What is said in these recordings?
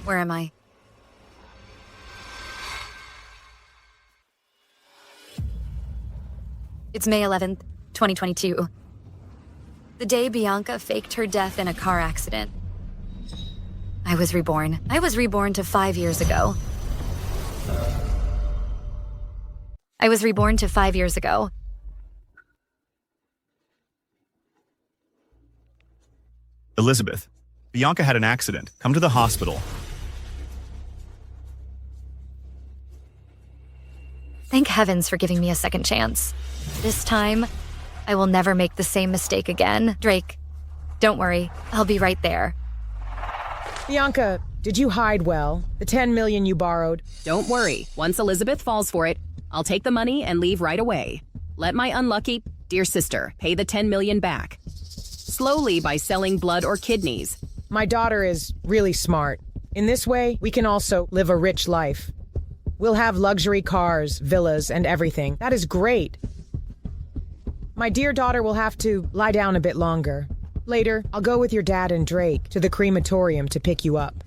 Where am I? It's May 11th, 2022. The day Bianca faked her death in a car accident. I was reborn. I was reborn to 5 years ago. I was reborn to 5 years ago. Elizabeth, Bianca had an accident. Come to the hospital. Thank heavens for giving me a second chance. This time, I will never make the same mistake again. Drake, don't worry. I'll be right there. Bianca, did you hide well? The 10 million you borrowed? Don't worry. Once Elizabeth falls for it, I'll take the money and leave right away. Let my unlucky, dear sister, pay the 10 million back. Slowly by selling blood or kidneys. My daughter is really smart. In this way, we can also live a rich life. We'll have luxury cars, villas, and everything. That is great. My dear daughter will have to lie down a bit longer. Later, I'll go with your dad and Drake to the crematorium to pick you up.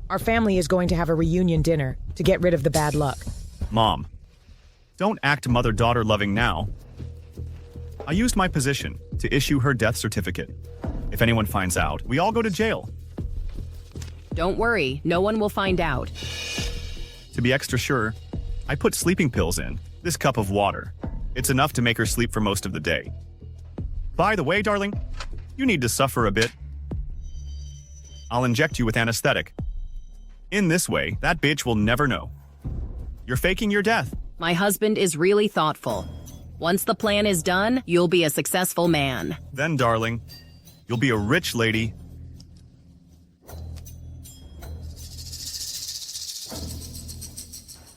Our family is going to have a reunion dinner to get rid of the bad luck. Mom, don't act mother-daughter loving now. I used my position to issue her death certificate. If anyone finds out, we all go to jail. Don't worry, no one will find out. To be extra sure, I put sleeping pills in this cup of water. It's enough to make her sleep for most of the day. By the way, darling, you need to suffer a bit. I'll inject you with anesthetic. In this way, that bitch will never know. You're faking your death. My husband is really thoughtful. Once the plan is done, you'll be a successful man. Then, darling, you'll be a rich lady.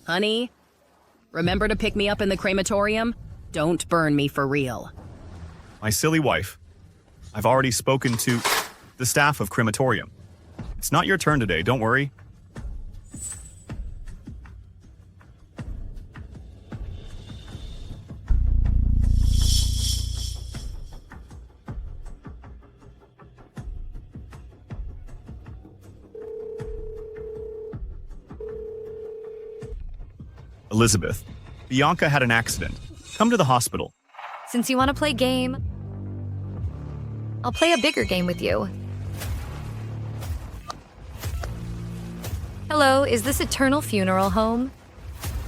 Honey, remember to pick me up in the crematorium? Don't burn me for real. My silly wife. I've already spoken to the staff of crematorium. It's not your turn today, don't worry. Elizabeth, Bianca had an accident. Come to the hospital. Since you want to play game, I'll play a bigger game with you. Hello, is this Eternal Funeral Home?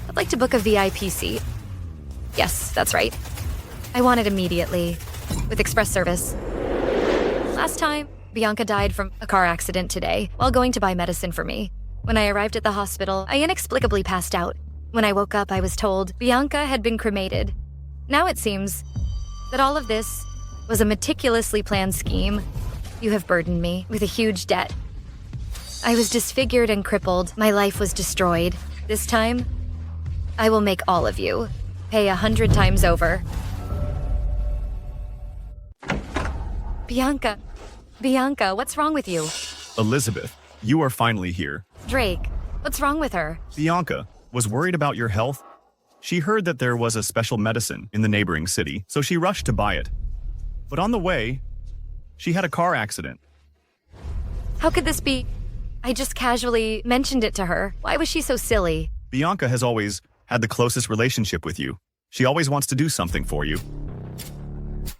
I'd like to book a VIP seat. Yes, that's right. I want it immediately, with express service. Last time, Bianca died from a car accident today while going to buy medicine for me. When I arrived at the hospital, I inexplicably passed out. When I woke up, I was told Bianca had been cremated. Now it seems that all of this was a meticulously planned scheme. You have burdened me with a huge debt. I was disfigured and crippled. My life was destroyed. This time, I will make all of you pay 100 times over. Bianca, what's wrong with you? Elizabeth, you are finally here. Drake, what's wrong with her? Bianca was worried about your health. She heard that there was a special medicine in the neighboring city, so she rushed to buy it. But on the way, she had a car accident. How could this be? I just casually mentioned it to her. Why was she so silly? Bianca has always had the closest relationship with you. She always wants to do something for you.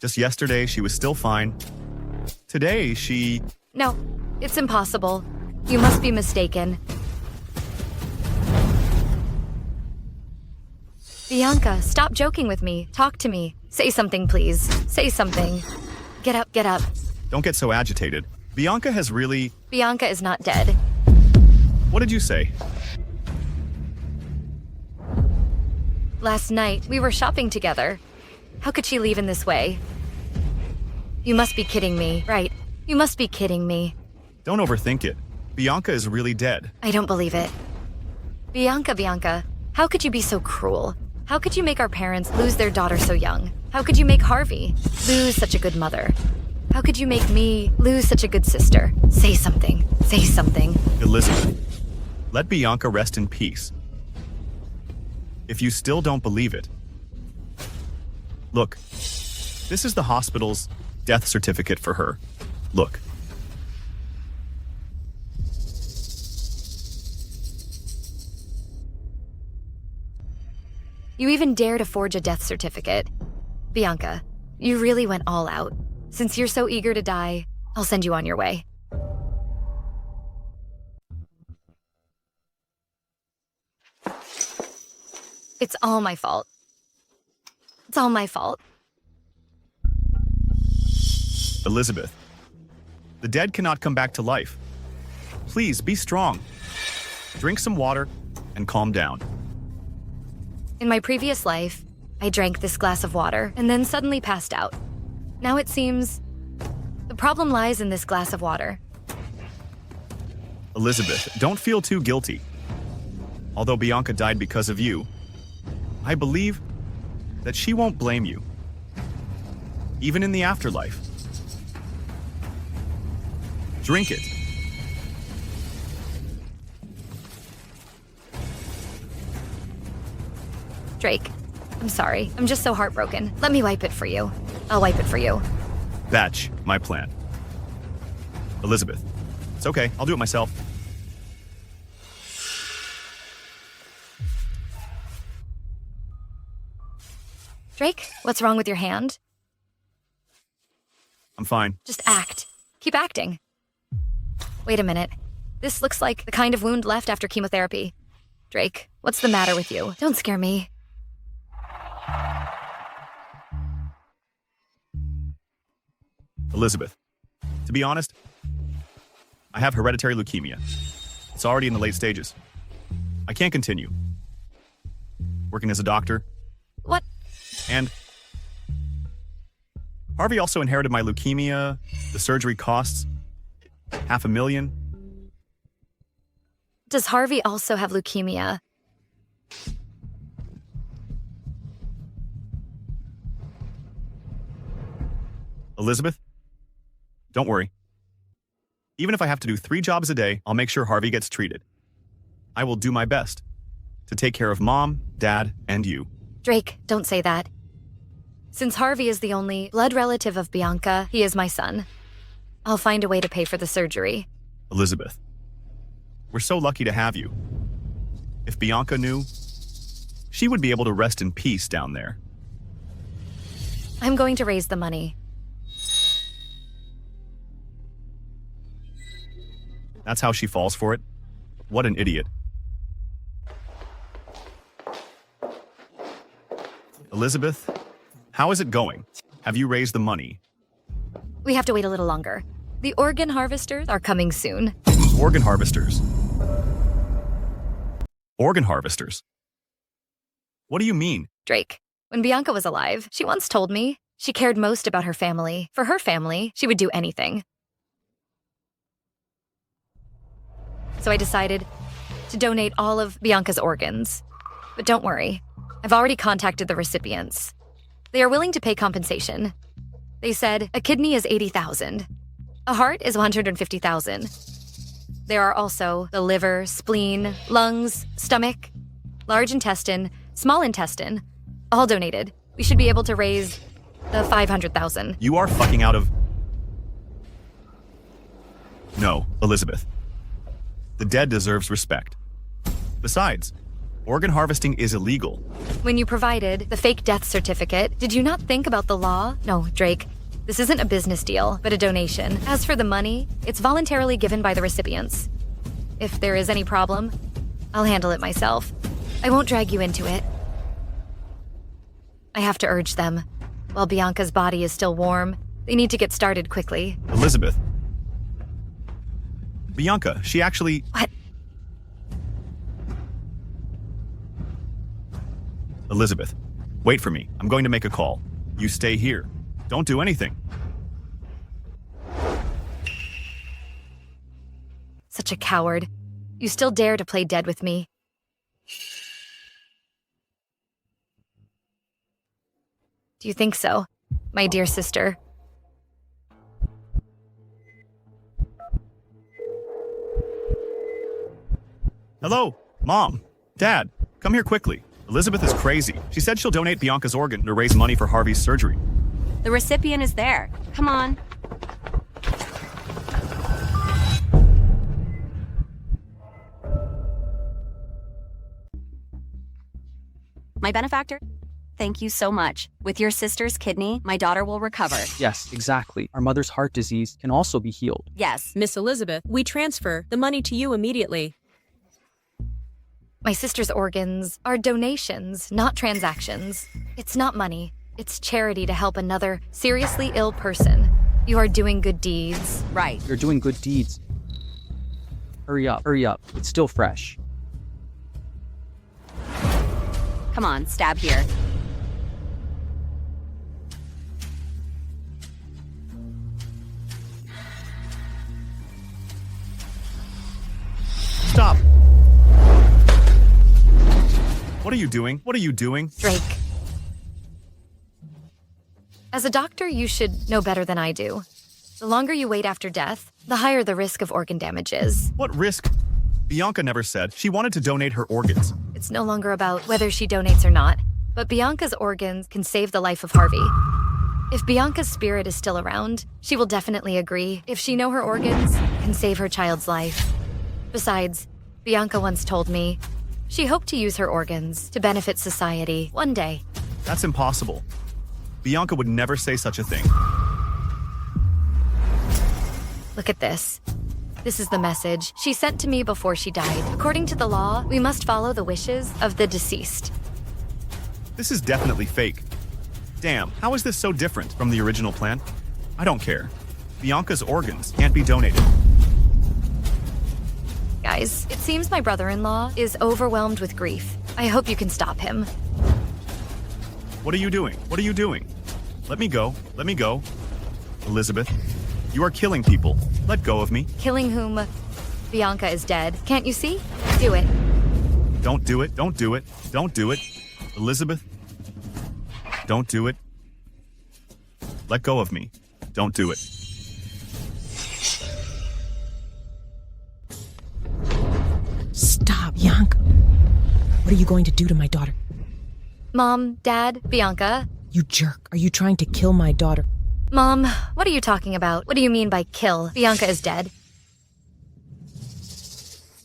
Just yesterday, she was still fine. Today, she... No, it's impossible. You must be mistaken. Bianca, stop joking with me. Talk to me. Say something, please. Say something. Get up, get up. Don't get so agitated. Bianca has really... Bianca is not dead. What did you say? Last night, we were shopping together. How could she leave in this way? You must be kidding me, right? You must be kidding me. Don't overthink it. Bianca is really dead. I don't believe it. Bianca, how could you be so cruel? How could you make our parents lose their daughter so young? How could you make Harvey lose such a good mother? How could you make me lose such a good sister? Say something. Say something. Elizabeth, let Bianca rest in peace. If you still don't believe it, look, this is the hospital's death certificate for her. Look. You even dare to forge a death certificate. Bianca, you really went all out. Since you're so eager to die, I'll send you on your way. It's all my fault. It's all my fault. Elizabeth, the dead cannot come back to life. Please be strong. Drink some water and calm down. In my previous life, I drank this glass of water and then suddenly passed out. Now it seems the problem lies in this glass of water. Elizabeth, don't feel too guilty. Although Bianca died because of you, I believe that she won't blame you, even in the afterlife. Drink it. Drake, I'm sorry. I'm just so heartbroken. Let me wipe it for you. I'll wipe it for you. That's my plan. Elizabeth, it's okay. I'll do it myself. Drake, what's wrong with your hand? I'm fine. Just act. Keep acting. Wait a minute. This looks like the kind of wound left after chemotherapy. Drake, what's the matter with you? Don't scare me. Elizabeth, to be honest, I have hereditary leukemia. It's already in the late stages. I can't continue working as a doctor. What? And Harvey also inherited my leukemia. The surgery costs $500,000. Does Harvey also have leukemia? Elizabeth, don't worry. Even if I have to do 3 jobs a day, I'll make sure Harvey gets treated. I will do my best to take care of Mom, Dad, and you. Drake, don't say that. Since Harvey is the only blood relative of Bianca, he is my son. I'll find a way to pay for the surgery. Elizabeth, we're so lucky to have you. If Bianca knew, she would be able to rest in peace down there. I'm going to raise the money. That's how she falls for it? What an idiot. Elizabeth, how is it going? Have you raised the money? We have to wait a little longer. The organ harvesters are coming soon. Organ harvesters. Organ harvesters? What do you mean? Drake, when Bianca was alive, she once told me she cared most about her family. For her family, she would do anything. So I decided to donate all of Bianca's organs. But don't worry, I've already contacted the recipients. They are willing to pay compensation. They said a kidney is $80,000. A heart is $150,000. There are also the liver, spleen, lungs, stomach, large intestine, small intestine, all donated. We should be able to raise the $500,000. You are fucking out of... No, Elizabeth. The dead deserves respect. Besides, organ harvesting is illegal. When you provided the fake death certificate, did you not think about the law? No, Drake. This isn't a business deal, but a donation. As for the money, it's voluntarily given by the recipients. If there is any problem, I'll handle it myself. I won't drag you into it. I have to urge them. While Bianca's body is still warm, they need to get started quickly. Elizabeth. Bianca, she actually... What? Elizabeth, wait for me. I'm going to make a call. You stay here. Don't do anything. Such a coward. You still dare to play dead with me. Do you think so, my dear sister? Hello? Mom? Dad? Come here quickly. Elizabeth is crazy. She said she'll donate Bianca's organ to raise money for Harvey's surgery. The recipient is there. Come on. My benefactor? Thank you so much. With your sister's kidney, my daughter will recover. Yes, exactly. Our mother's heart disease can also be healed. Yes. Miss Elizabeth, we transfer the money to you immediately. My sister's organs are donations, not transactions. It's not money. It's charity to help another seriously ill person. You are doing good deeds. Right. You're doing good deeds. Hurry up, hurry up. It's still fresh. Come on, stab here. Stop! What are you doing? What are you doing? Drake. As a doctor, you should know better than I do. The longer you wait after death, the higher the risk of organ damage is. What risk? Bianca never said she wanted to donate her organs. It's no longer about whether she donates or not, but Bianca's organs can save the life of Harvey. If Bianca's spirit is still around, she will definitely agree if she know her organs can save her child's life. Besides, Bianca once told me she hoped to use her organs to benefit society one day. That's impossible. Bianca would never say such a thing. Look at this. This is the message she sent to me before she died. According to the law, we must follow the wishes of the deceased. This is definitely fake. Damn, how is this so different from the original plan? I don't care. Bianca's organs can't be donated. Guys, it seems my brother-in-law is overwhelmed with grief. I hope you can stop him. What are you doing? What are you doing? Let me go. Let me go. Elizabeth, you are killing people. Let go of me. Killing whom? Bianca is dead. Can't you see? Do it. Don't do it. Don't do it. Don't do it. Elizabeth, don't do it. Let go of me. Don't do it. Stop, Bianca. What are you going to do to my daughter? Mom, Dad, Bianca. You jerk. Are you trying to kill my daughter? Mom, what are you talking about? What do you mean by kill? Bianca is dead.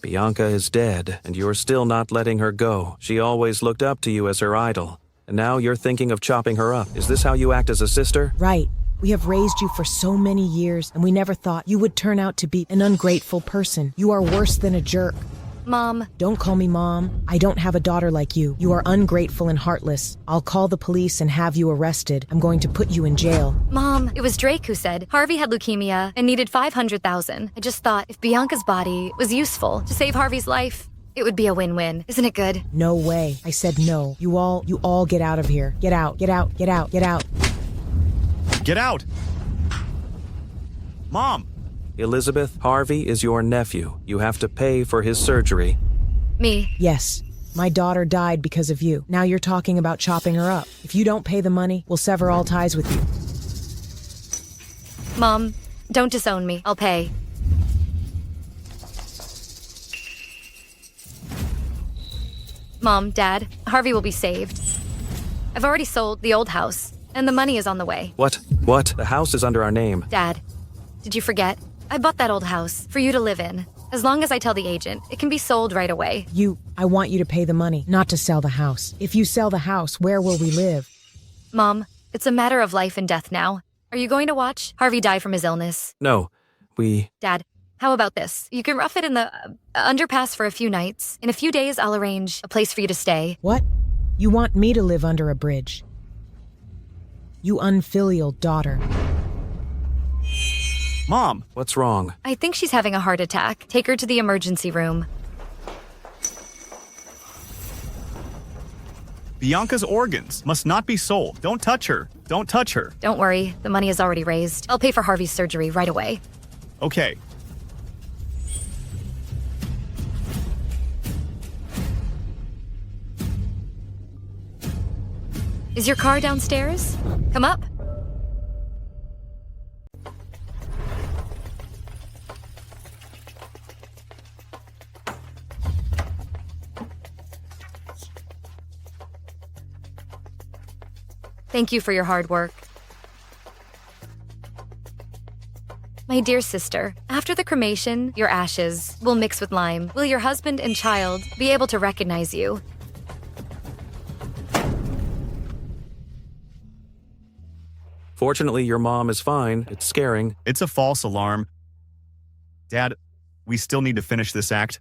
Bianca is dead, and you're still not letting her go. She always looked up to you as her idol. And now you're thinking of chopping her up. Is this how you act as a sister? Right. We have raised you for so many years, and we never thought you would turn out to be an ungrateful person. You are worse than a jerk. Mom. Don't call me Mom. I don't have a daughter like you. You are ungrateful and heartless. I'll call the police and have you arrested. I'm going to put you in jail. Mom, it was Drake who said Harvey had leukemia and needed $500,000. I just thought if Bianca's body was useful to save Harvey's life, it would be a win-win. Isn't it good? No way. I said no. You all get out of here. Get out, get out, get out, get out. Get out! Mom! Elizabeth, Harvey is your nephew. You have to pay for his surgery. Me. Yes. My daughter died because of you. Now you're talking about chopping her up. If you don't pay the money, we'll sever all ties with you. Mom, don't disown me. I'll pay. Mom, Dad, Harvey will be saved. I've already sold the old house, and the money is on the way. What? What? The house is under our name. Dad, did you forget? I bought that old house for you to live in. As long as I tell the agent, it can be sold right away. I want you to pay the money, not to sell the house. If you sell the house, where will we live? Mom, it's a matter of life and death now. Are you going to watch Harvey die from his illness? No, Dad, how about this? You can rough it in the underpass for a few nights. In a few days, I'll arrange a place for you to stay. What? You want me to live under a bridge? You unfilial daughter. Mom! What's wrong? I think she's having a heart attack. Take her to the emergency room. Bianca's organs must not be sold. Don't touch her. Don't touch her. Don't worry, the money is already raised. I'll pay for Harvey's surgery right away. Okay. Is your car downstairs? Come up. Thank you for your hard work. My dear sister, after the cremation, your ashes will mix with lime. Will your husband and child be able to recognize you? Fortunately, your mom is fine. It's scaring. It's a false alarm. Dad, we still need to finish this act.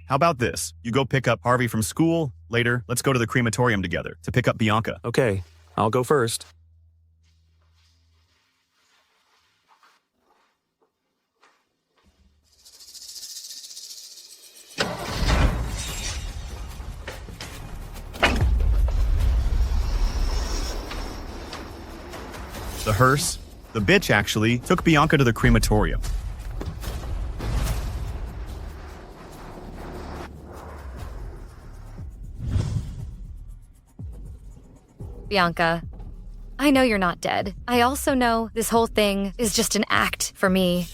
How about this? You go pick up Harvey from school. Later, let's go to the crematorium together to pick up Bianca. Okay, I'll go first. The hearse, the bitch actually, took Bianca to the crematorium. Bianca, I know you're not dead. I also know this whole thing is just an act for me.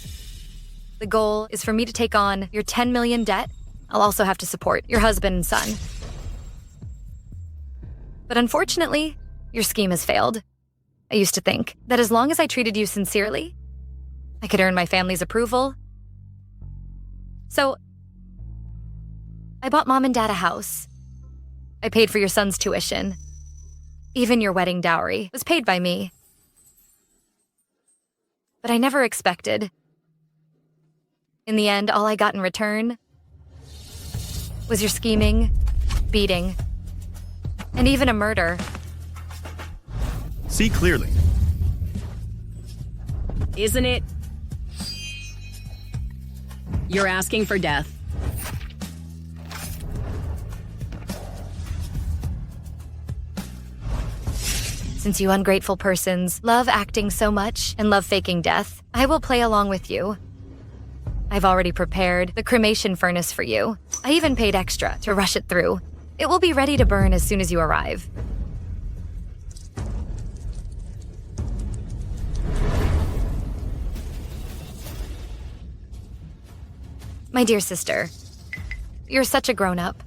The goal is for me to take on your 10 million debt. I'll also have to support your husband and son. But unfortunately, your scheme has failed. I used to think that as long as I treated you sincerely, I could earn my family's approval. So, I bought Mom and Dad a house. I paid for your son's tuition. Even your wedding dowry was paid by me. But I never expected. In the end, all I got in return was your scheming, beating, and even a murder. See clearly. Isn't it? You're asking for death. Since you ungrateful persons love acting so much and love faking death, I will play along with you. I've already prepared the cremation furnace for you. I even paid extra to rush it through. It will be ready to burn as soon as you arrive. My dear sister, you're such a grown-up,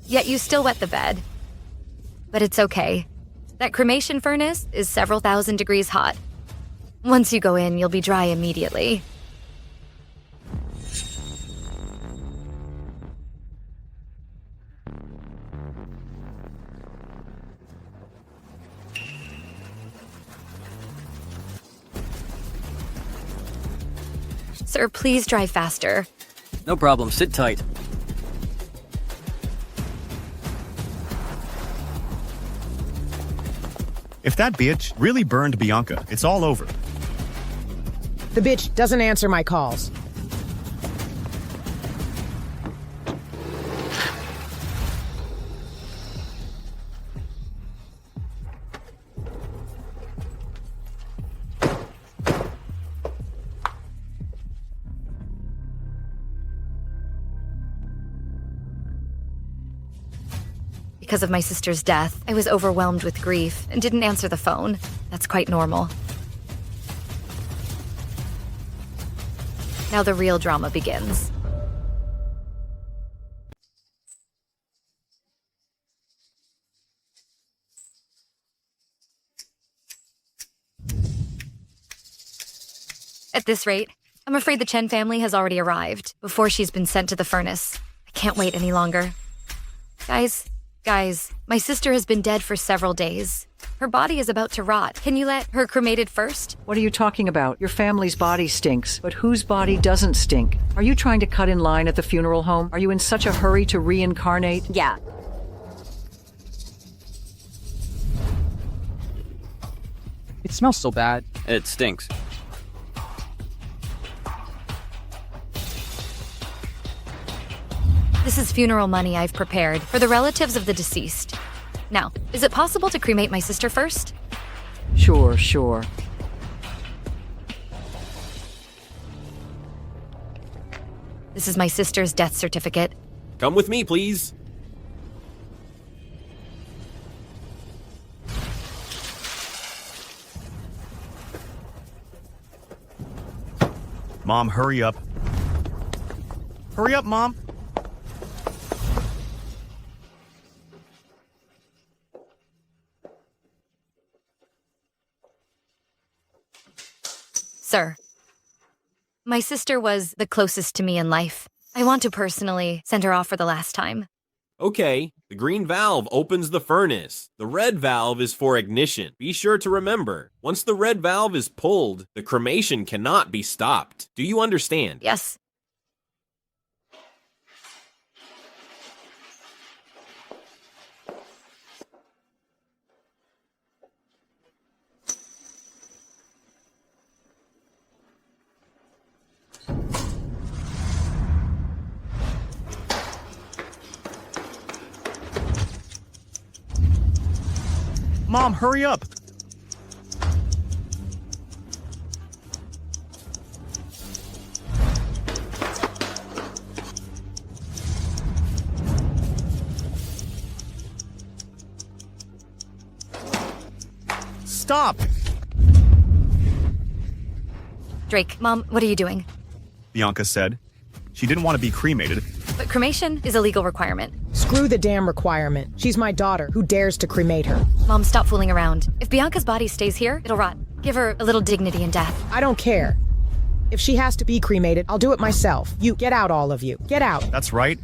yet you still wet the bed. But it's okay. That cremation furnace is several thousand degrees hot. Once you go in, you'll be dry immediately. Sir, please drive faster. No problem, sit tight. If that bitch really burned Bianca, it's all over. The bitch doesn't answer my calls. Because of my sister's death, I was overwhelmed with grief and didn't answer the phone. That's quite normal. Now the real drama begins. At this rate, I'm afraid the Chen family has already arrived before she's been sent to the furnace. I can't wait any longer. Guys, my sister has been dead for several days. Her body is about to rot. Can you let her cremated first? What are you talking about? Your family's body stinks, but whose body doesn't stink? Are you trying to cut in line at the funeral home? Are you in such a hurry to reincarnate? Yeah. It smells so bad. It stinks. This is funeral money I've prepared for the relatives of the deceased. Now, is it possible to cremate my sister first? Sure. This is my sister's death certificate. Come with me, please. Mom, hurry up. Hurry up, Mom. Sir, my sister was the closest to me in life. I want to personally send her off for the last time. Okay, the green valve opens the furnace. The red valve is for ignition. Be sure to remember, once the red valve is pulled, the cremation cannot be stopped. Do you understand? Yes. Mom, hurry up! Stop! Drake, Mom, what are you doing? Bianca said. She didn't want to be cremated. But cremation is a legal requirement. Screw the damn requirement. She's my daughter. Who dares to cremate her? Mom, stop fooling around. If Bianca's body stays here, it'll rot. Give her a little dignity in death. I don't care. If she has to be cremated, I'll do it myself. You, get out, all of you. Get out. That's right.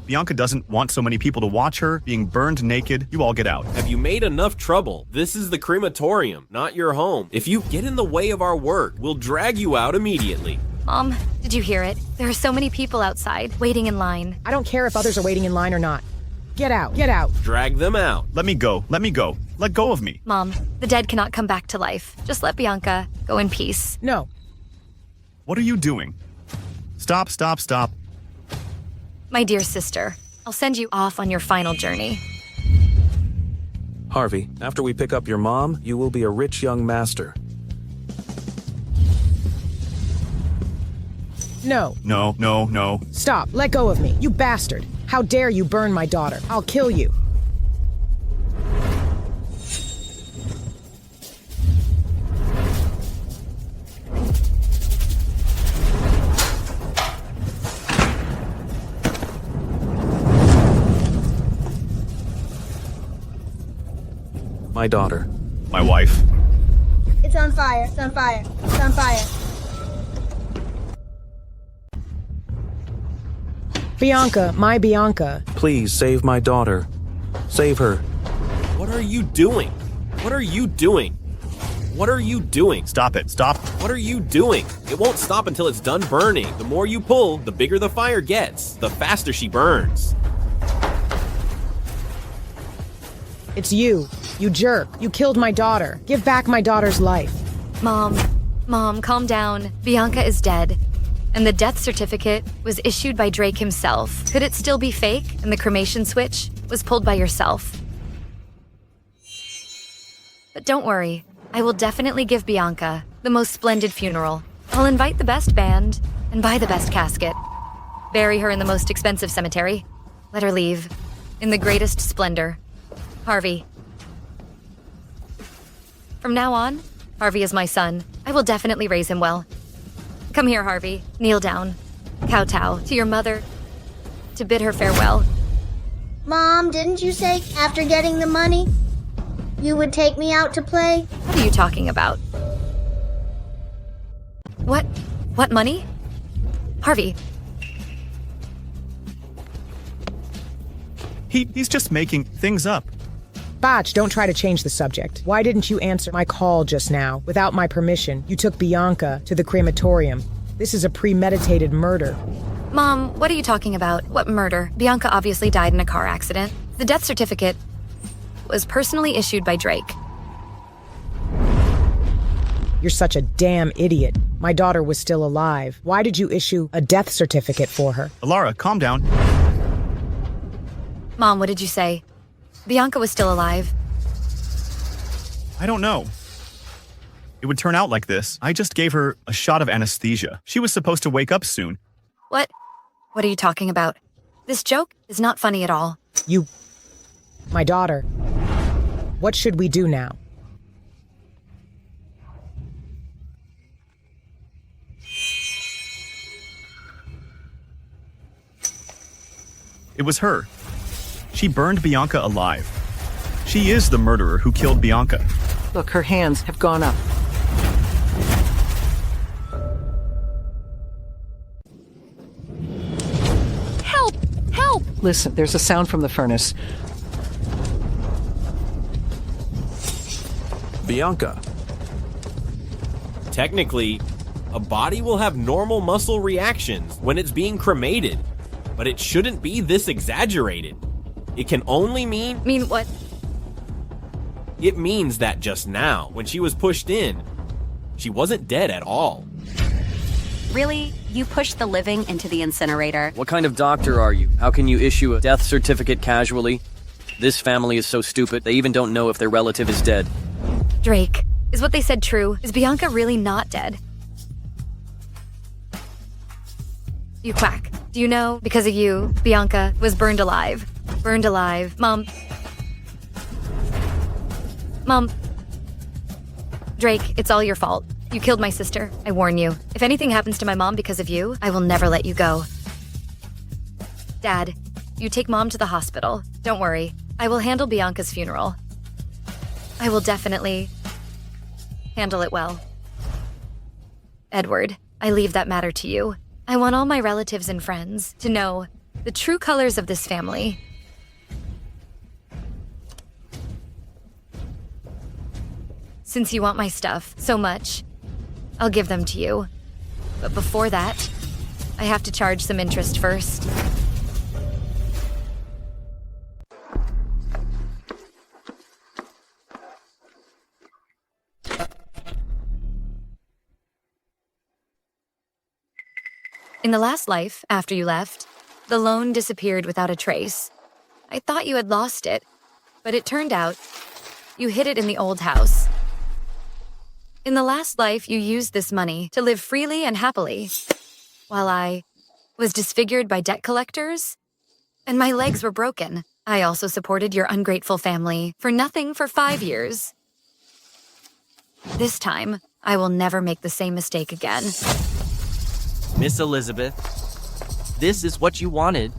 Bianca doesn't want so many people to watch her being burned naked. You all get out. Have you made enough trouble? This is the crematorium, not your home. If you get in the way of our work, we'll drag you out immediately. Mom, did you hear it? There are so many people outside, waiting in line. I don't care if others are waiting in line or not. Get out. Get out. Drag them out. Let me go. Let me go. Let go of me. Mom, the dead cannot come back to life. Just let Bianca go in peace. No. What are you doing? Stop, stop, stop. My dear sister, I'll send you off on your final journey. Harvey, after we pick up your mom, you will be a rich young master. No. No, no, no. Stop. Let go of me. You bastard. How dare you burn my daughter? I'll kill you. My daughter. My wife. It's on fire. It's on fire. It's on fire. Bianca, my Bianca. Please save my daughter. Save her. What are you doing? What are you doing? What are you doing? Stop it. Stop. What are you doing? It won't stop until it's done burning. The more you pull, the bigger the fire gets. The faster she burns. It's you. You jerk. You killed my daughter. Give back my daughter's life. Mom, calm down. Bianca is dead. And the death certificate was issued by Drake himself. Could it still be fake and the cremation switch was pulled by yourself? But don't worry. I will definitely give Bianca the most splendid funeral. I'll invite the best band and buy the best casket. Bury her in the most expensive cemetery. Let her leave in the greatest splendor. Harvey. From now on, Harvey is my son. I will definitely raise him well. Come here, Harvey. Kneel down. Kowtow to your mother to bid her farewell. Mom, didn't you say after getting the money, you would take me out to play? What are you talking about? What? What money? Harvey. He's just making things up. Botch, don't try to change the subject. Why didn't you answer my call just now? Without my permission, you took Bianca to the crematorium. This is a premeditated murder. Mom, what are you talking about? What murder? Bianca obviously died in a car accident. The death certificate was personally issued by Drake. You're such a damn idiot. My daughter was still alive. Why did you issue a death certificate for her? Alara, calm down. Mom, what did you say? Bianca was still alive. I don't know. It would turn out like this. I just gave her a shot of anesthesia. She was supposed to wake up soon. What? What are you talking about? This joke is not funny at all. You... My daughter. What should we do now? It was her. She burned Bianca alive. She is the murderer who killed Bianca. Look, her hands have gone up. Help! Help! Listen, there's a sound from the furnace. Bianca. Technically, a body will have normal muscle reactions when it's being cremated, but it shouldn't be this exaggerated. It can only mean what? It means that just now, when she was pushed in, she wasn't dead at all. Really? You pushed the living into the incinerator? What kind of doctor are you? How can you issue a death certificate casually? This family is so stupid, they even don't know if their relative is dead. Drake, is what they said true? Is Bianca really not dead? You quack. Do you know, because of you, Bianca was burned alive? Burned alive. Mom. Drake, it's all your fault. You killed my sister. I warn you. If anything happens to my mom because of you, I will never let you go. Dad, you take Mom to the hospital. Don't worry. I will handle Bianca's funeral. I will definitely handle it well. Edward, I leave that matter to you. I want all my relatives and friends to know the true colors of this family. Since you want my stuff so much, I'll give them to you. But before that, I have to charge some interest first. In the last life, after you left, the loan disappeared without a trace. I thought you had lost it, but it turned out you hid it in the old house. In the last life, you used this money to live freely and happily, while I was disfigured by debt collectors, and my legs were broken. I also supported your ungrateful family for nothing for 5 years. This time, I will never make the same mistake again. Miss Elizabeth, this is what you wanted.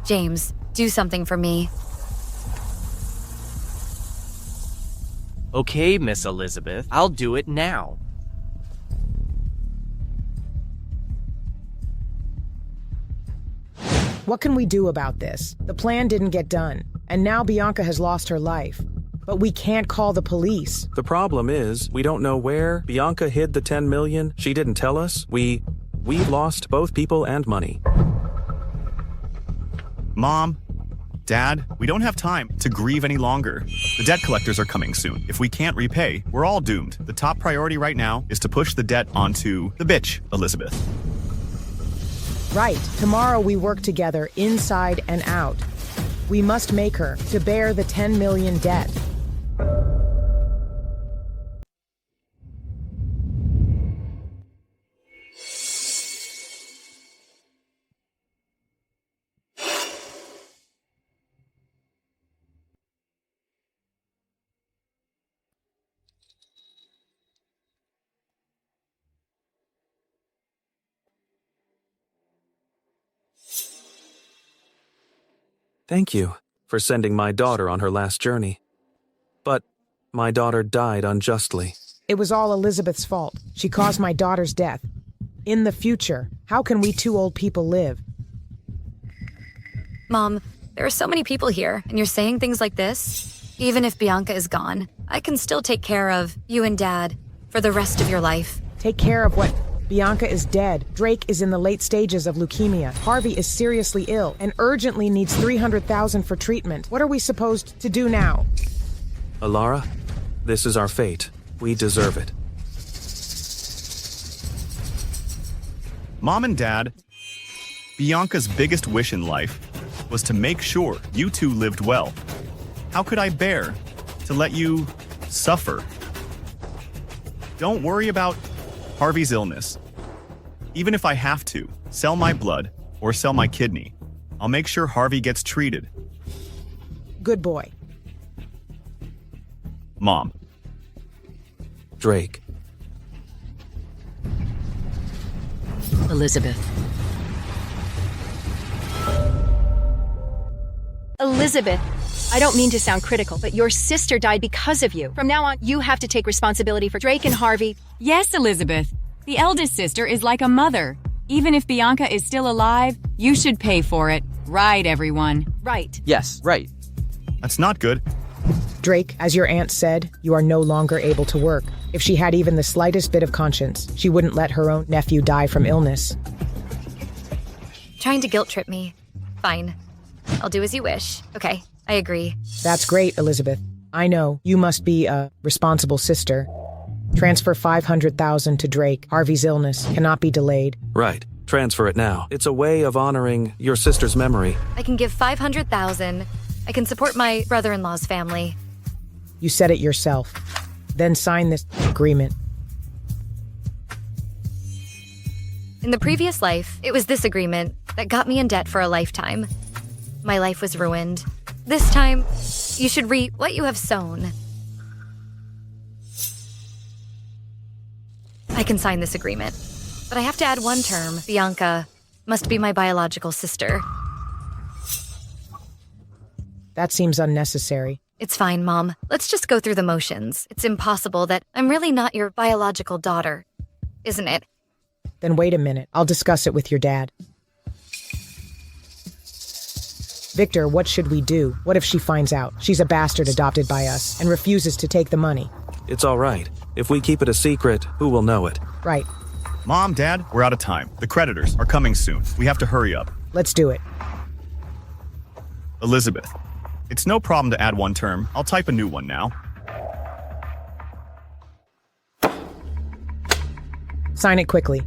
James, do something for me. Okay, Miss Elizabeth, I'll do it now. What can we do about this? The plan didn't get done, and now Bianca has lost her life. But we can't call the police. The problem is, we don't know where Bianca hid the 10 million. She didn't tell us. We lost both people and money. Mom, Dad, we don't have time to grieve any longer. The debt collectors are coming soon. If we can't repay, we're all doomed. The top priority right now is to push the debt onto the bitch, Elizabeth. Right. Tomorrow we work together inside and out. We must make her to bear the 10 million debt. Thank you for sending my daughter on her last journey. But my daughter died unjustly. It was all Elizabeth's fault. She caused my daughter's death. In the future, how can we two old people live? Mom, there are so many people here, and you're saying things like this? Even if Bianca is gone, I can still take care of you and Dad for the rest of your life. Take care of what? Bianca is dead. Drake is in the late stages of leukemia. Harvey is seriously ill and urgently needs $300,000 for treatment. What are we supposed to do now? Alara, this is our fate. We deserve it. Mom and Dad, Bianca's biggest wish in life was to make sure you two lived well. How could I bear to let you suffer? Don't worry about Harvey's illness. Even if I have to sell my blood or sell my kidney, I'll make sure Harvey gets treated. Good boy. Mom. Drake. Elizabeth. Elizabeth, I don't mean to sound critical, but your sister died because of you. From now on, you have to take responsibility for Drake and Harvey. Yes, Elizabeth. The eldest sister is like a mother. Even if Bianca is still alive, you should pay for it. Right, everyone. Right. Yes, right. That's not good. Drake, as your aunt said, you are no longer able to work. If she had even the slightest bit of conscience, she wouldn't let her own nephew die from illness. Trying to guilt trip me. Fine. I'll do as you wish. Okay, I agree. That's great, Elizabeth. I know, you must be a responsible sister. Transfer $500,000 to Drake. Harvey's illness cannot be delayed. Right. Transfer it now. It's a way of honoring your sister's memory. I can give $500,000. I can support my brother-in-law's family. You said it yourself. Then sign this agreement. In the previous life, it was this agreement that got me in debt for a lifetime. My life was ruined. This time, you should reap what you have sown. I can sign this agreement, but I have to add one term. Bianca must be my biological sister. That seems unnecessary. It's fine, Mom. Let's just go through the motions. It's impossible that I'm really not your biological daughter, isn't it? Then wait a minute. I'll discuss it with your dad. Victor, what should we do? What if she finds out she's a bastard adopted by us and refuses to take the money? It's all right. If we keep it a secret, who will know it? Right. Mom, Dad, we're out of time. The creditors are coming soon. We have to hurry up. Let's do it. Elizabeth, it's no problem to add one term. I'll type a new one now. Sign it quickly.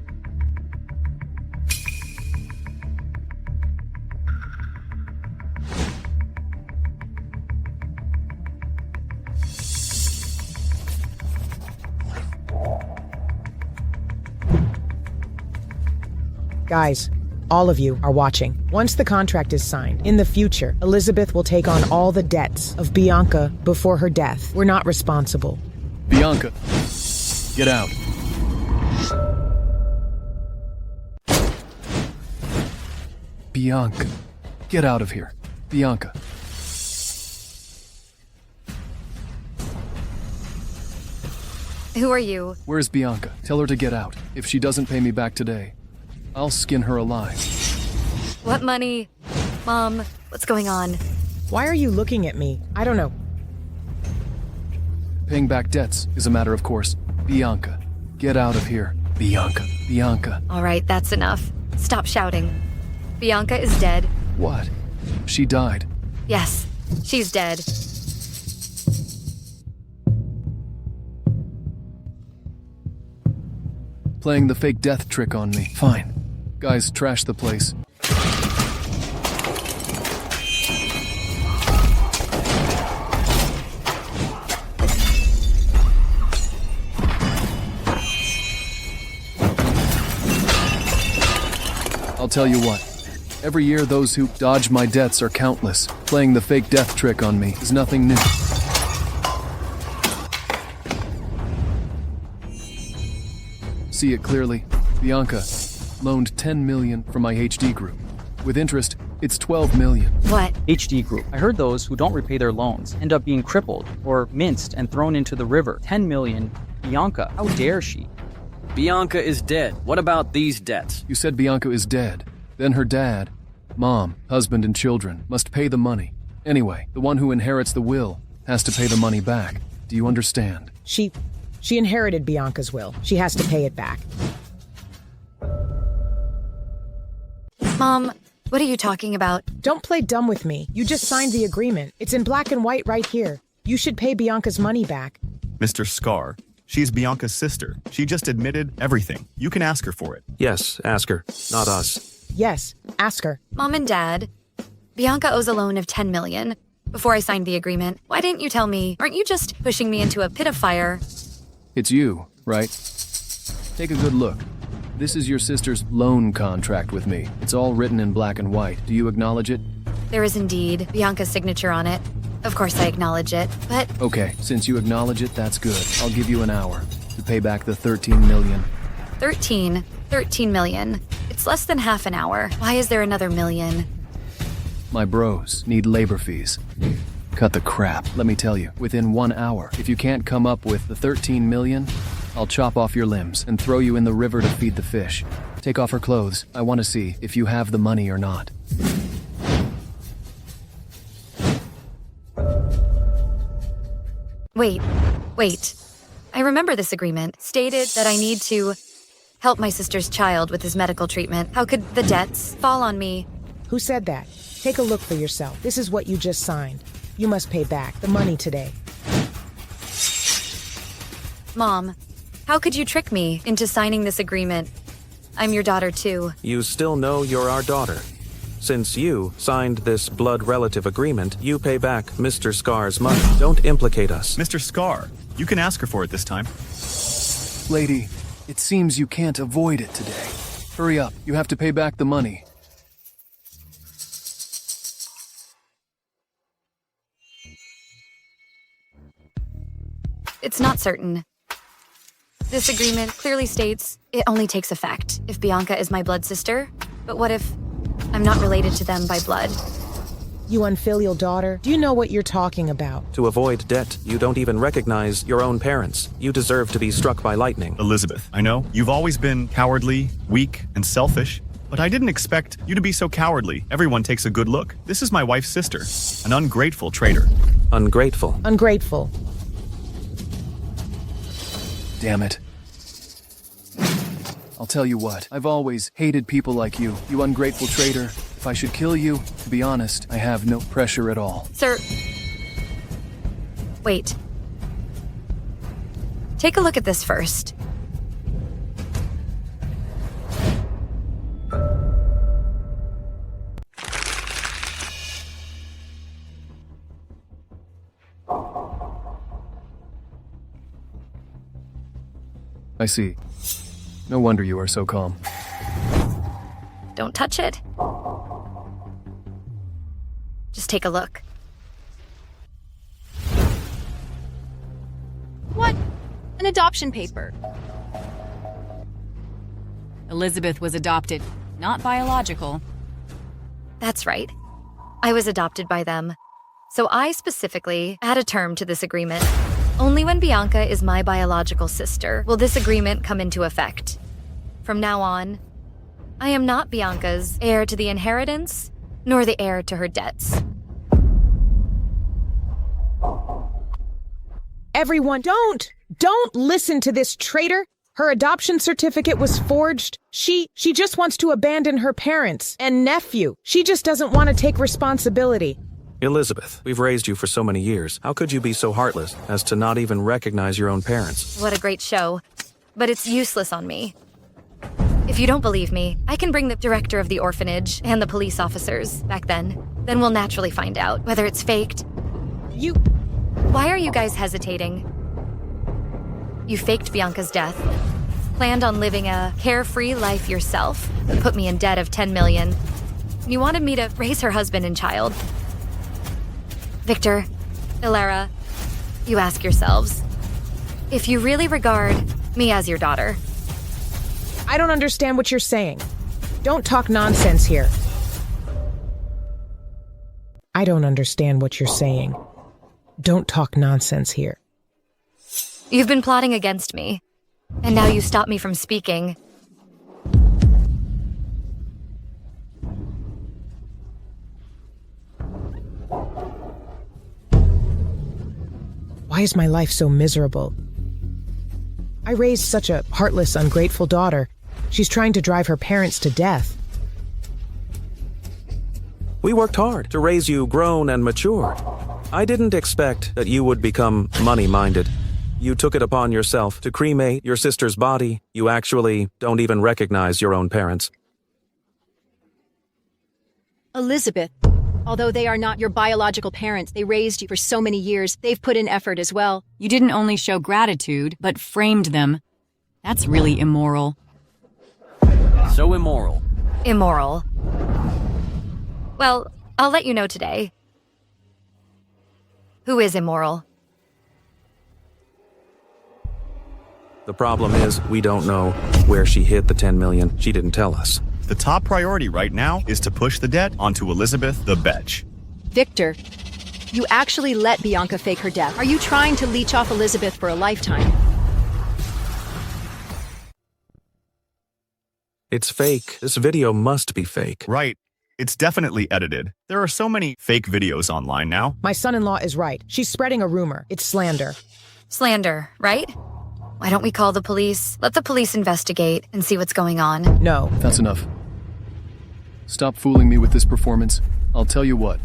Guys, all of you are watching. Once the contract is signed, in the future, Elizabeth will take on all the debts of Bianca before her death. We're not responsible. Bianca, get out. Bianca, get out of here. Bianca. Who are you? Where's Bianca? Tell her to get out. If she doesn't pay me back today, I'll skin her alive. What money? Mom, what's going on? Why are you looking at me? I don't know. Paying back debts is a matter of course. Bianca, get out of here. Bianca, Bianca. All right, that's enough. Stop shouting. Bianca is dead. What? She died. Yes, she's dead. Playing the fake death trick on me. Fine. Guys, trash the place. I'll tell you what. Every year, those who dodge my debts are countless. Playing the fake death trick on me is nothing new. See it clearly. Bianca loaned $10 million from my HD group. With interest, it's $12 million. What? HD group. I heard those who don't repay their loans end up being crippled or minced and thrown into the river. 10 million. Bianca, how dare she? Bianca is dead. What about these debts? You said Bianca is dead. Then her dad, mom, husband, and children must pay the money. Anyway, the one who inherits the will has to pay the money back. Do you understand? She inherited Bianca's will. She has to pay it back. Mom, what are you talking about? Don't play dumb with me. You just signed the agreement. It's in black and white right here. You should pay Bianca's money back. Mr. Scar, she's Bianca's sister. She just admitted everything. You can ask her for it. Yes, ask her, not us. Yes, ask her. Mom and Dad, Bianca owes a loan of $10 million. Before I signed the agreement, why didn't you tell me? Aren't you just pushing me into a pit of fire? It's you, right? Take a good look. This is your sister's loan contract with me. It's all written in black and white. Do you acknowledge it? There is indeed Bianca's signature on it. Of course I acknowledge it, but... Okay, since you acknowledge it, that's good. I'll give you an hour to pay back the $13 million. 13 million. It's less than half an hour. Why is there another million? My bros need labor fees. Cut the crap. Let me tell you, within 1 hour, if you can't come up with the 13 million, I'll chop off your limbs and throw you in the river to feed the fish. Take off her clothes. I want to see if you have the money or not. Wait. I remember this agreement stated that I need to help my sister's child with his medical treatment. How could the debts fall on me? Who said that? Take a look for yourself. This is what you just signed. You must pay back the money today. Mom, how could you trick me into signing this agreement? I'm your daughter too. You still know you're our daughter. Since you signed this blood relative agreement, you pay back Mr. Scar's money. Don't implicate us. Mr. Scar, you can ask her for it this time. Lady, it seems you can't avoid it today. Hurry up, you have to pay back the money. It's not certain. This agreement clearly states it only takes effect if Bianca is my blood sister. But what if I'm not related to them by blood? You unfilial daughter, do you know what you're talking about? To avoid debt, you don't even recognize your own parents. You deserve to be struck by lightning. Elizabeth, I know you've always been cowardly, weak, and selfish, but I didn't expect you to be so cowardly. Everyone takes a good look. This is my wife's sister, an ungrateful traitor. Ungrateful. Ungrateful. Damn it. I'll tell you what, I've always hated people like you ungrateful traitor. If I should kill you, to be honest, I have no pressure at all. Sir, wait. Take a look at this first. I see. No wonder you are so calm. Don't touch it. Just take a look. What? An adoption paper. Elizabeth was adopted, not biological. That's right. I was adopted by them. So I specifically add a term to this agreement. Only when Bianca is my biological sister will this agreement come into effect. From now on, I am not Bianca's heir to the inheritance, nor the heir to her debts. Everyone, don't listen to this traitor. Her adoption certificate was forged. She just wants to abandon her parents and nephew. She just doesn't want to take responsibility. Elizabeth, we've raised you for so many years. How could you be so heartless as to not even recognize your own parents? What a great show. But it's useless on me. If you don't believe me, I can bring the director of the orphanage and the police officers back then. Then we'll naturally find out whether it's faked. Why are you guys hesitating? You faked Bianca's death, planned on living a carefree life yourself, put me in debt of 10 million. You wanted me to raise her husband and child. Victor, Ilara, you ask yourselves, if you really regard me as your daughter. I don't understand what you're saying. Don't talk nonsense here. I don't understand what you're saying. Don't talk nonsense here. You've been plotting against me, and now you stop me from speaking. Why is my life so miserable? I raised such a heartless, ungrateful daughter. She's trying to drive her parents to death. We worked hard to raise you grown and mature. I didn't expect that you would become money-minded. You took it upon yourself to cremate your sister's body. You actually don't even recognize your own parents. Elizabeth, although they are not your biological parents, they raised you for so many years. They've put in effort as well. You didn't only show gratitude, but framed them. That's really immoral. So immoral. Immoral. Well, I'll let you know today. Who is immoral? The problem is, we don't know where she hid the 10 million. She didn't tell us. The top priority right now is to push the debt onto Elizabeth the Betch. Victor, You actually let Bianca fake her death. Are you trying to leech off Elizabeth for a lifetime? It's fake. This video must be fake. Right. It's definitely edited. There are so many fake videos online now. My son-in-law is right. She's spreading a rumor. It's slander. Slander, right? Why don't we call the police? Let the police investigate and see what's going on. No. That's enough. Stop fooling me with this performance. I'll tell you what.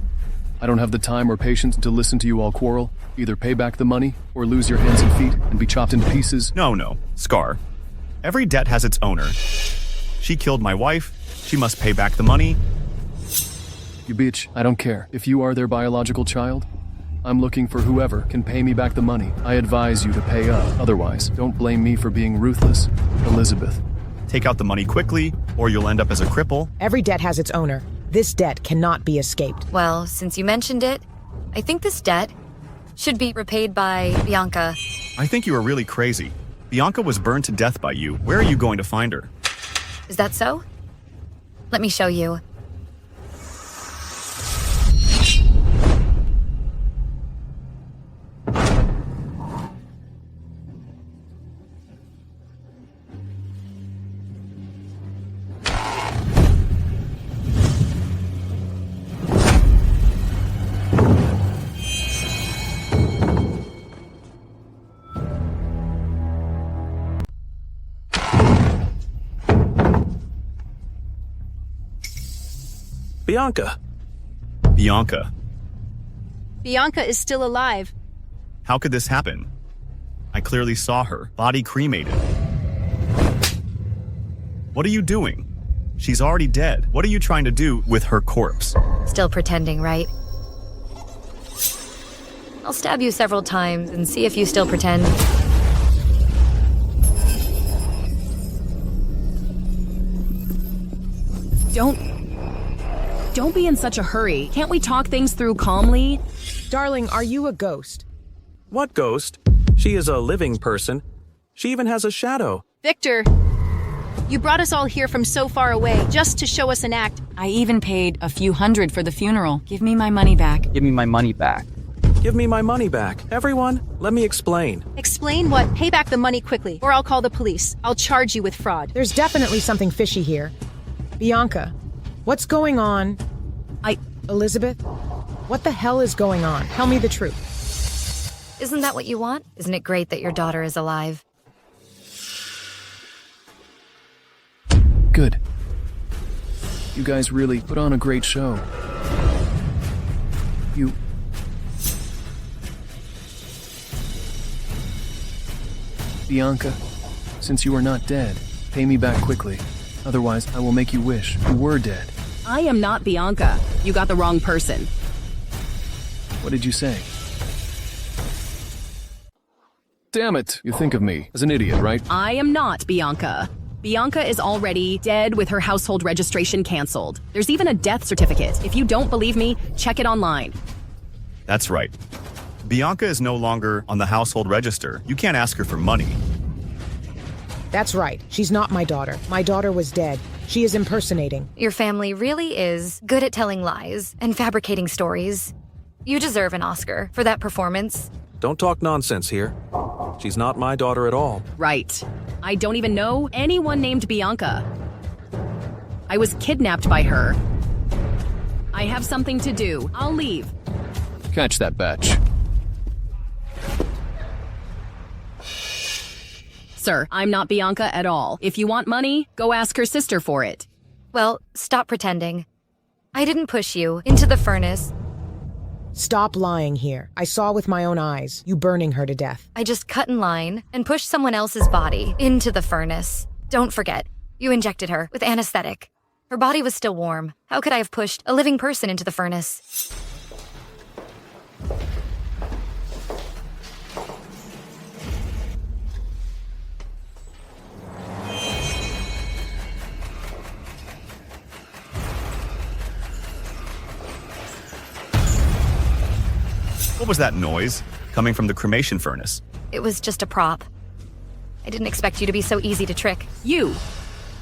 I don't have the time or patience to listen to you all quarrel. Either pay back the money or lose your hands and feet and be chopped into pieces. No, Scar. Every debt has its owner. She killed my wife. She must pay back the money. You bitch, I don't care. If you are their biological child, I'm looking for whoever can pay me back the money. I advise you to pay up. Otherwise, don't blame me for being ruthless. Elizabeth. Take out the money quickly, or you'll end up as a cripple. Every debt has its owner. This debt cannot be escaped. Well, since you mentioned it, I think this debt should be repaid by Bianca. I think you are really crazy. Bianca was burned to death by you. Where are you going to find her? Is that so? Let me show you. Bianca. Bianca. Bianca is still alive. How could this happen? I clearly saw her, body cremated. What are you doing? She's already dead. What are you trying to do with her corpse? Still pretending, right? I'll stab you several times and see if you still pretend. Don't be in such a hurry. Can't we talk things through calmly? Darling, are you a ghost? What ghost? She is a living person. She even has a shadow. Victor, you brought us all here from so far away just to show us an act. I even paid a few hundred for the funeral. Give me my money back. Give me my money back. Give me my money back. Everyone, let me explain. Explain what? Pay back the money quickly, or I'll call the police. I'll charge you with fraud. There's definitely something fishy here. Bianca, what's going on? Elizabeth, what the hell is going on? Tell me the truth. Isn't that what you want? Isn't it great that your daughter is alive? Good. You guys really put on a great show. Bianca, since you are not dead, pay me back quickly. Otherwise, I will make you wish you were dead. I am not Bianca. You got the wrong person. What did you say? Damn it! You think of me as an idiot, right? I am not Bianca. Bianca is already dead with her household registration canceled. There's even a death certificate. If you don't believe me, check it online. That's right. Bianca is no longer on the household register. You can't ask her for money. That's right. She's not my daughter. My daughter was dead. She is impersonating. Your family really is good at telling lies and fabricating stories. You deserve an Oscar for that performance. Don't talk nonsense here. She's not my daughter at all. Right. I don't even know anyone named Bianca. I was kidnapped by her. I have something to do. I'll leave. Catch that batch. Sir, I'm not Bianca at all. If you want money, go ask her sister for it. Well, stop pretending. I didn't push you into the furnace. Stop lying here. I saw with my own eyes you burning her to death. I just cut in line and pushed someone else's body into the furnace. Don't forget, you injected her with anesthetic. Her body was still warm. How could I have pushed a living person into the furnace? What was that noise coming from the cremation furnace? It was just a prop. I didn't expect you to be so easy to trick. You!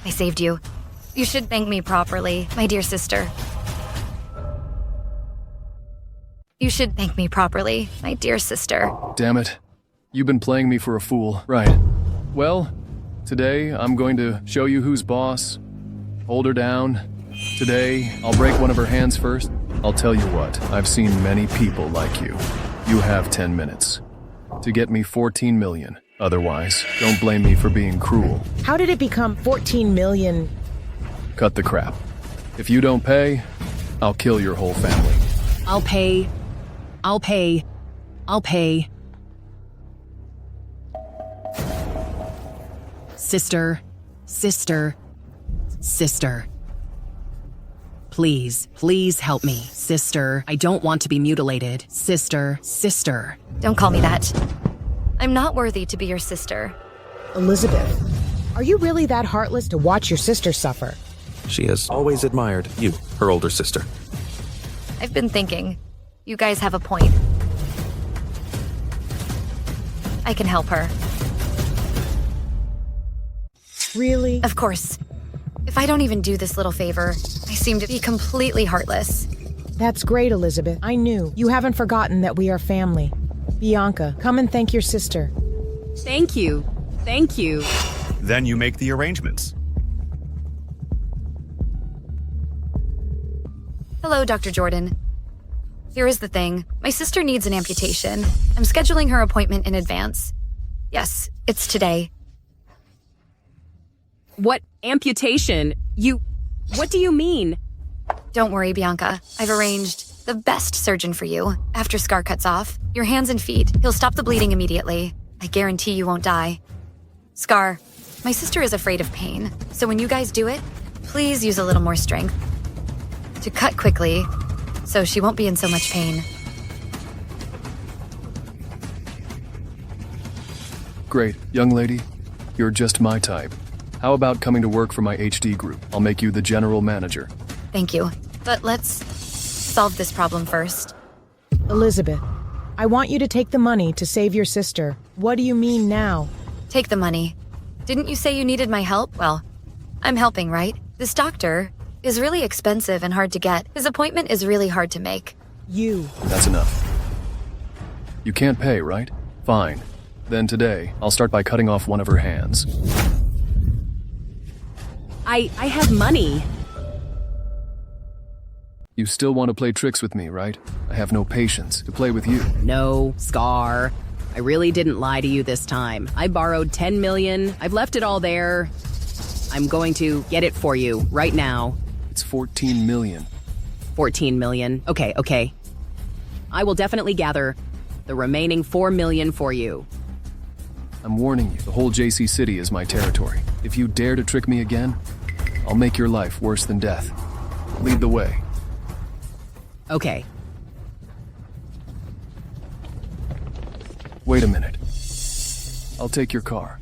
I saved you. You should thank me properly, my dear sister. You should thank me properly, my dear sister. Damn it. You've been playing me for a fool. Right. Well, today I'm going to show you who's boss. Hold her down. Today, I'll break one of her hands first. I'll tell you what, I've seen many people like you. You have 10 minutes to get me 14 million. Otherwise, don't blame me for being cruel. How did it become 14 million? Cut the crap. If you don't pay, I'll kill your whole family. I'll pay. I'll pay. I'll pay. Sister. Sister. Sister. Please, please help me. Sister, I don't want to be mutilated. Sister, sister. Don't call me that. I'm not worthy to be your sister. Elizabeth, are you really that heartless to watch your sister suffer? She has always admired you, her older sister. I've been thinking. You guys have a point. I can help her. Really? Of course. If I don't even do this little favor, I seem to be completely heartless. That's great, Elizabeth. I knew. You haven't forgotten that we are family. Bianca, come and thank your sister. Thank you. Thank you. Then you make the arrangements. Hello, Dr. Jordan. Here is the thing. My sister needs an amputation. I'm scheduling her appointment in advance. Yes, it's today. What amputation? What do you mean? Don't worry, Bianca. I've arranged the best surgeon for you. After Scar cuts off, your hands and feet, he'll stop the bleeding immediately. I guarantee you won't die. Scar, my sister is afraid of pain, so when you guys do it, please use a little more strength. To cut quickly, so she won't be in so much pain. Great, young lady. You're just my type. How about coming to work for my HD group? I'll make you the general manager. Thank you. But let's solve this problem first. Elizabeth, I want you to take the money to save your sister. What do you mean now? Take the money. Didn't you say you needed my help? Well, I'm helping, right? This doctor is really expensive and hard to get. His appointment is really hard to make. That's enough. You can't pay, right? Fine. Then today, I'll start by cutting off one of her hands. I have money. You still want to play tricks with me, right? I have no patience to play with you. No, Scar. I really didn't lie to you this time. I borrowed 10 million. I've left it all there. I'm going to get it for you right now. It's 14 million. 14 million. Okay. I will definitely gather the remaining 4 million for you. I'm warning you, the whole JC City is my territory. If you dare to trick me again, I'll make your life worse than death. Lead the way. Okay. Wait a minute. I'll take your car.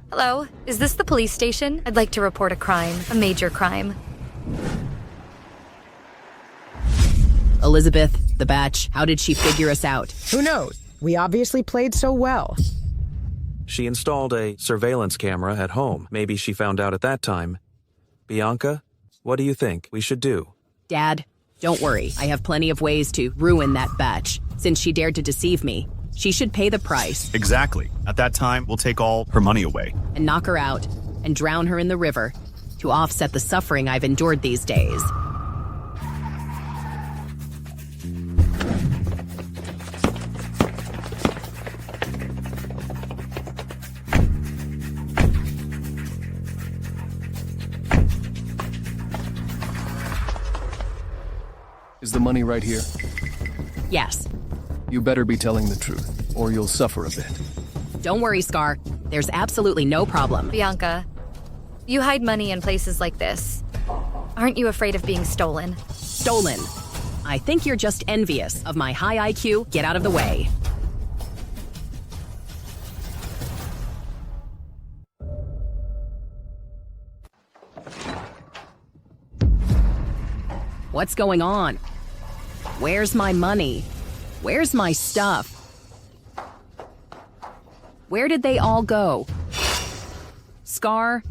Hello, is this the police station? I'd like to report a crime, a major crime. Elizabeth, the batch, how did she figure us out? Who knows? We obviously played so well. She installed a surveillance camera at home. Maybe she found out at that time. Bianca, what do you think we should do? Dad, don't worry. I have plenty of ways to ruin that batch. Since she dared to deceive me, she should pay the price. Exactly. At that time, we'll take all her money away. And knock her out and drown her in the river to offset the suffering I've endured these days. Is the money right here? Yes. You better be telling the truth, or you'll suffer a bit. Don't worry, Scar. There's absolutely no problem. Bianca, you hide money in places like this. Aren't you afraid of being stolen? Stolen. I think you're just envious of my high IQ. Get out of the way. What's going on? Where's my money? Where's my stuff? Where did they all go? Scar?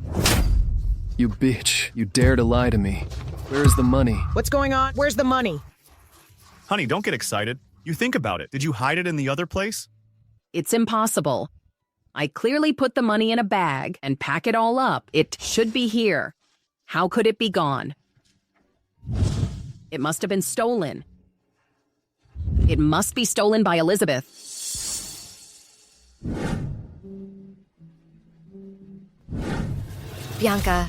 You bitch. You dare to lie to me. Where is the money? What's going on? Where's the money? Honey, don't get excited. You think about it. Did you hide it in the other place? It's impossible. I clearly put the money in a bag and pack it all up. It should be here. How could it be gone? It must have been stolen. It must be stolen by Elizabeth. Bianca,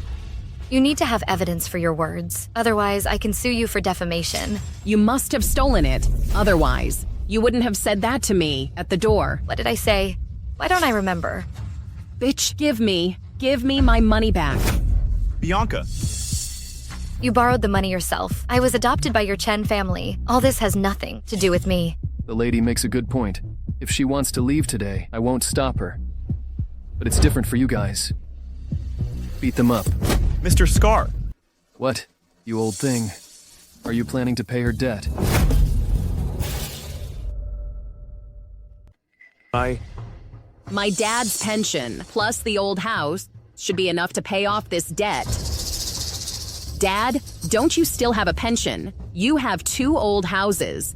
you need to have evidence for your words. Otherwise, I can sue you for defamation. You must have stolen it. Otherwise, you wouldn't have said that to me at the door. What did I say? Why don't I remember? Bitch, give me my money back. Bianca. You borrowed the money yourself. I was adopted by your Chen family. All this has nothing to do with me. The lady makes a good point. If she wants to leave today, I won't stop her. But it's different for you guys. Beat them up. Mr. Scar. What? You old thing. Are you planning to pay her debt? My dad's pension, plus the old house, should be enough to pay off this debt. Dad, don't you still have a pension? You have 2 old houses.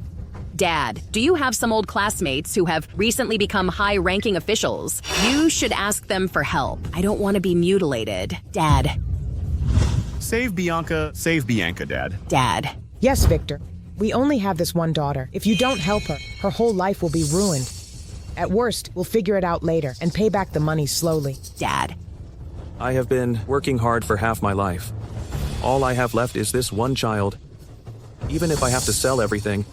Dad, do you have some old classmates who have recently become high-ranking officials? You should ask them for help. I don't want to be mutilated. Dad. Save Bianca, Dad. Dad. Yes, Victor. We only have this one daughter. If you don't help her, her whole life will be ruined. At worst, we'll figure it out later and pay back the money slowly. Dad. I have been working hard for half my life. All I have left is this one child. Even if I have to sell everything,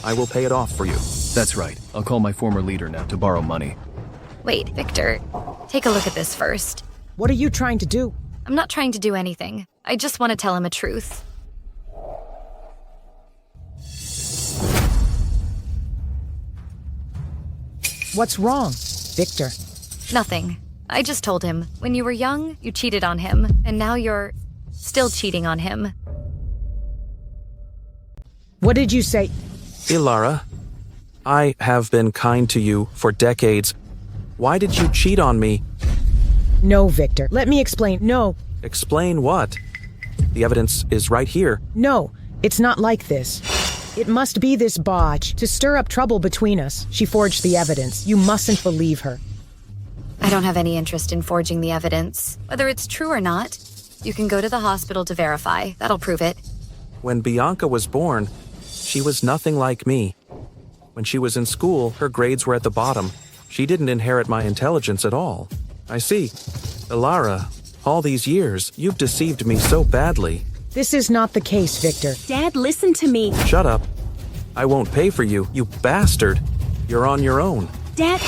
I will pay it off for you. That's right. I'll call my former leader now to borrow money. Wait, Victor. Take a look at this first. What are you trying to do? I'm not trying to do anything. I just want to tell him a truth. What's wrong, Victor? Nothing. I just told him, when you were young, you cheated on him, and now you're still cheating on him. What did you say? Ilara, I have been kind to you for decades. Why did you cheat on me? No, Victor. Let me explain. No. Explain what? The evidence is right here. No, it's not like this. It must be this botch to stir up trouble between us. She forged the evidence. You mustn't believe her. I don't have any interest in forging the evidence. Whether it's true or not, you can go to the hospital to verify. That'll prove it. When Bianca was born, she was nothing like me. When she was in school, her grades were at the bottom. She didn't inherit my intelligence at all. I see. Ilara, all these years, you've deceived me so badly. This is not the case, Victor. Dad, listen to me. Shut up. I won't pay for you, you bastard. You're on your own. Dad...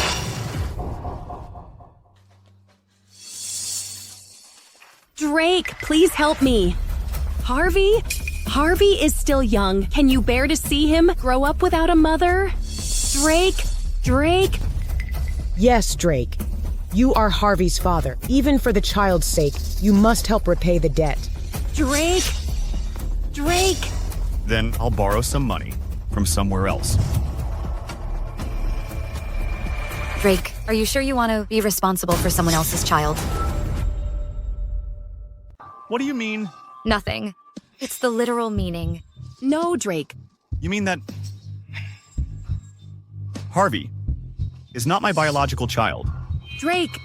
Drake, please help me. Harvey? Harvey is still young. Can you bear to see him grow up without a mother? Drake? Yes, Drake. You are Harvey's father. Even for the child's sake, you must help repay the debt. Drake! Then I'll borrow some money from somewhere else. Drake, are you sure you want to be responsible for someone else's child? What do you mean? Nothing. It's the literal meaning. No, Drake. You mean that Harvey is not my biological child? Drake!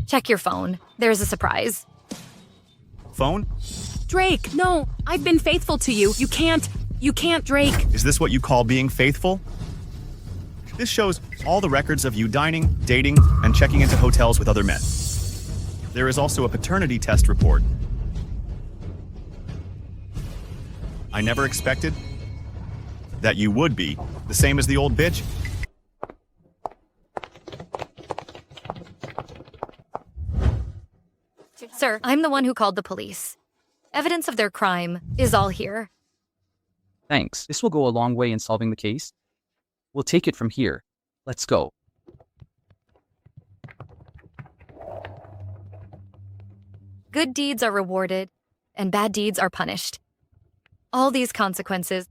Check your phone. There's a surprise. Phone? Drake, no! I've been faithful to you. You can't, Drake. Is this what you call being faithful? This shows all the records of you dining, dating, and checking into hotels with other men. There is also a paternity test report. I never expected that you would be the same as the old bitch. Sir, I'm the one who called the police. Evidence of their crime is all here. Thanks. This will go a long way in solving the case. We'll take it from here. Let's go. Good deeds are rewarded, and bad deeds are punished. All these consequences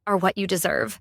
are what you deserve.